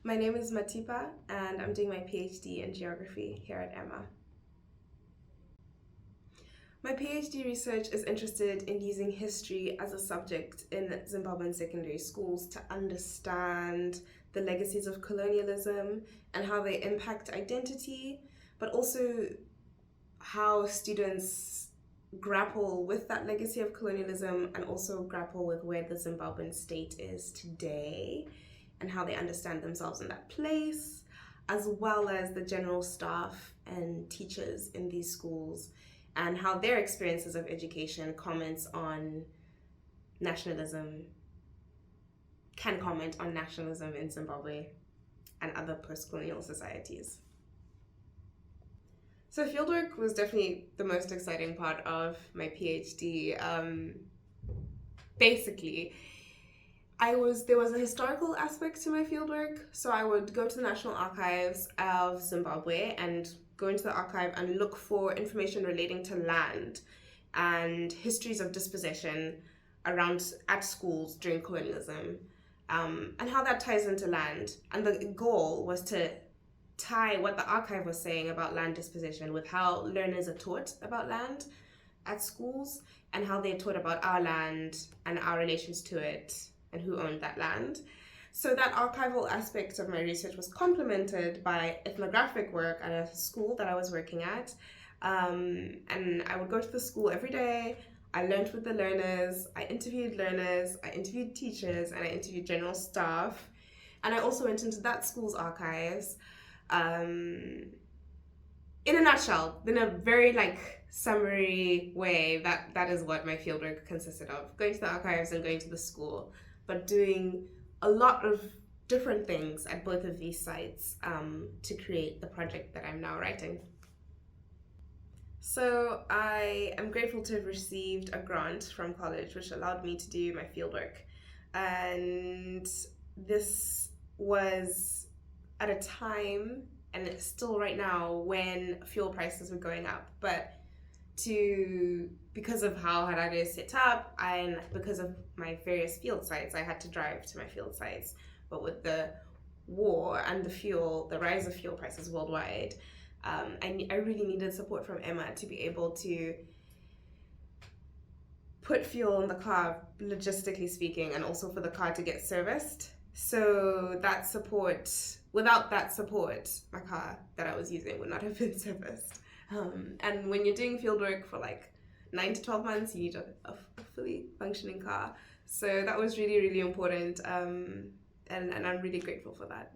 My name is Matipa, and I'm doing my PhD in geography here at 𝘨𝘮𝘊. My PhD research is interested in using history as a subject in Zimbabwean secondary schools to understand the legacies of colonialism and how they impact identity, but also how students grapple with that legacy of colonialism and also grapple with where the Zimbabwean state is today and how they understand themselves in that place, as well as the general staff and teachers in these schools and how their experiences of education can comment on nationalism in Zimbabwe and other post-colonial societies. So fieldwork was definitely the most exciting part of my PhD. Basically, there was a historical aspect to my fieldwork, so I would go to the National Archives of Zimbabwe and go into the archive and look for information relating to land and histories of dispossession at schools during colonialism, and how that ties into land. And the goal was to tie what the archive was saying about land disposition with how learners are taught about land at schools and how they're taught about our land and our relations to it and who owned that land. So that archival aspect of my research was complemented by ethnographic work at a school that I was working at. And I would go to the school every day. I learned with the learners, I interviewed teachers, and I interviewed general staff. And I also went into that school's archives. In a nutshell, in a very summary way, that is what my fieldwork consisted of. Going to the archives and going to the school, but doing a lot of different things at both of these sites to create the project that I'm now writing. So I am grateful to have received a grant from college which allowed me to do my fieldwork. And this was at a time, and it's still right now, when fuel prices were going up. But because of how Harare is set up and because of my various field sites, I had to drive to my field sites. But with the war and the rise of fuel prices worldwide, I really needed support from 𝘨𝘮𝘊 to be able to put fuel in the car, logistically speaking, and also for the car to get serviced. So without that support, my car that I was using would not have been serviced. And when you're doing fieldwork for 9 to 12 months, you need a fully functioning car. So that was really, really important, and I'm really grateful for that.